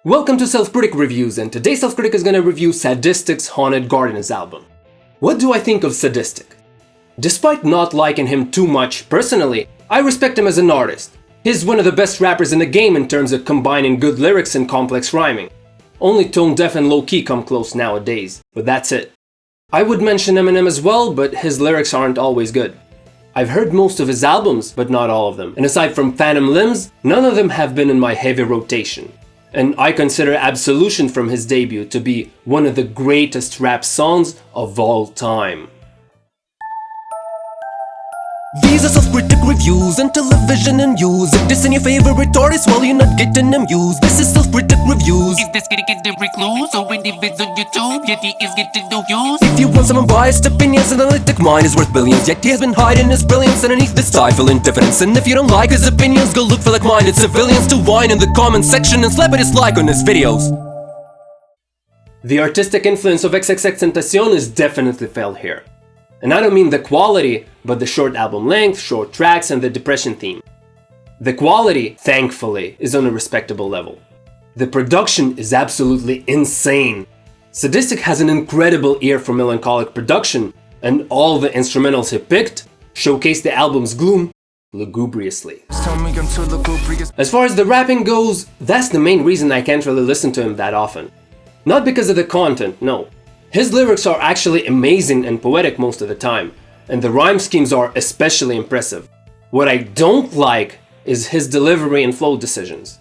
Welcome to Self-Critic Reviews, and today Self-Critic is gonna review Sadistik's Haunted Gardens album. What do I think of Sadistik? Despite not liking him too much personally, I respect him as an artist. He's one of the best rappers in the game in terms of combining good lyrics and complex rhyming. Only tone deaf and low-key come close nowadays, but that's it. I would mention Eminem as well, but his lyrics aren't always good. I've heard most of his albums, but not all of them, and aside from Phantom Limbs, none of them have been in my heavy rotation. And I consider Absolution from his debut to be one of the greatest rap songs of all time. These are self-critic reviews and television and news. If this ain't your favorite artist, well, you're not getting them used. This is self-critic reviews. Is this gonna get the recluse? Or when the vids on YouTube, yet he is getting no use. If you want some unbiased opinions, an analytic mind is worth billions. Yet he has been hiding his brilliance underneath this stifling diffidence. And if you don't like his opinions, go look for like-minded civilians to whine in the comment section and slap a dislike on his videos. The artistic influence of XXXTentacion is definitely felt here. And I don't mean the quality, but the short album length, short tracks, and the depression theme. The quality, thankfully, is on a respectable level. The production is absolutely insane. Sadistik has an incredible ear for melancholic production, and all the instrumentals he picked showcase the album's gloom lugubriously. As far as the rapping goes, that's the main reason I can't really listen to him that often. Not because of the content, no. His lyrics are actually amazing and poetic most of the time, and the rhyme schemes are especially impressive. What I don't like is his delivery and flow decisions.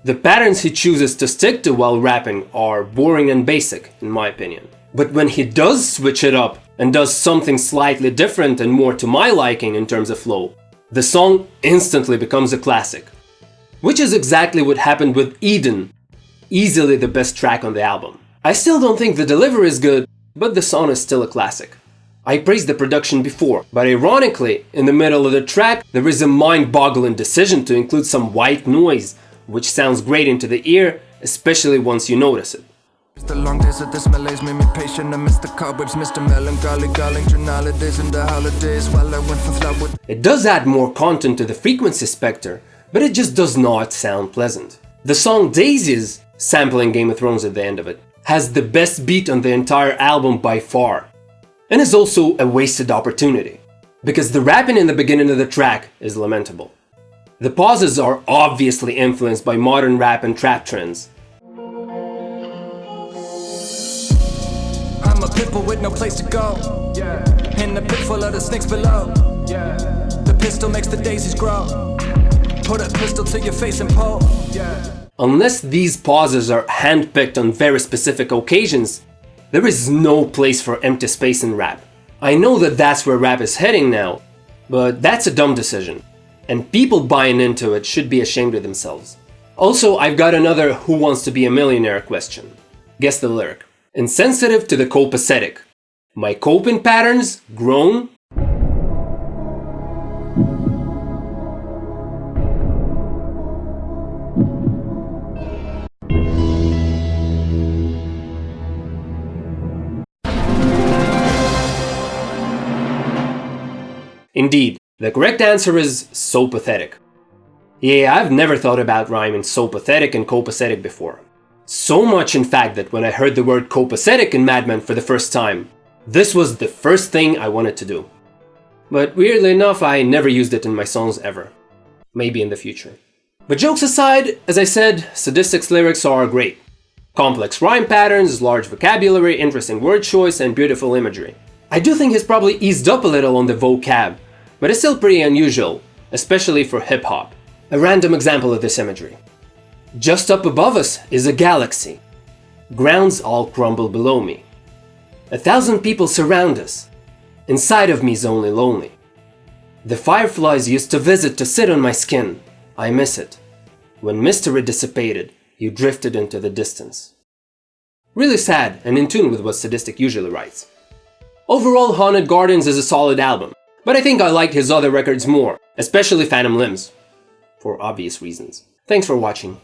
The patterns he chooses to stick to while rapping are boring and basic, in my opinion. But when he does switch it up and does something slightly different and more to my liking in terms of flow, the song instantly becomes a classic. Which is exactly what happened with Eden, easily the best track on the album. I still don't think the delivery is good, but the song is still a classic. I praised the production before, but ironically, in the middle of the track, there is a mind-boggling decision to include some white noise, which sounds great into the ear, especially once you notice it. The long days of this malaise made me patient. I missed the cobwebs, missed the melancholy, garling holidays and the holidays while I went from flower wood. It does add more content to the frequency spectre, but it just does not sound pleasant. The song Daisies, sampling Game of Thrones at the end of it, has the best beat on the entire album by far, and is also a wasted opportunity, because the rapping in the beginning of the track is lamentable. The pauses are obviously influenced by modern rap and trap trends. I'm a pitbull with no place to go, in the pit full of the snakes below. The pistol makes the daisies grow. Put a pistol to your face and pull. Unless these pauses are handpicked on very specific occasions, there is no place for empty space in rap. I know that that's where rap is heading now, but that's a dumb decision, and people buying into it should be ashamed of themselves. Also, I've got another Who Wants to Be a Millionaire question. Guess the lyric. Insensitive to the copacetic. My coping patterns grown. Indeed, the correct answer is so pathetic. Yeah, I've never thought about rhyming so pathetic and copacetic before. So much in fact that when I heard the word copacetic in Mad Men for the first time, this was the first thing I wanted to do. But weirdly enough, I never used it in my songs ever. Maybe in the future. But jokes aside, as I said, Sadistik's lyrics are great. Complex rhyme patterns, large vocabulary, interesting word choice, and beautiful imagery. I do think he's probably eased up a little on the vocab, but it's still pretty unusual, especially for hip-hop. A random example of this imagery. Just up above us is a galaxy. Grounds all crumble below me. 1,000 people surround us. Inside of me's only lonely. The fireflies used to visit to sit on my skin. I miss it. When mystery dissipated, you drifted into the distance. Really sad and in tune with what Sadistik usually writes. Overall, Haunted Gardens is a solid album, but I think I liked his other records more, especially Phantom Limbs, for obvious reasons. Thanks for watching.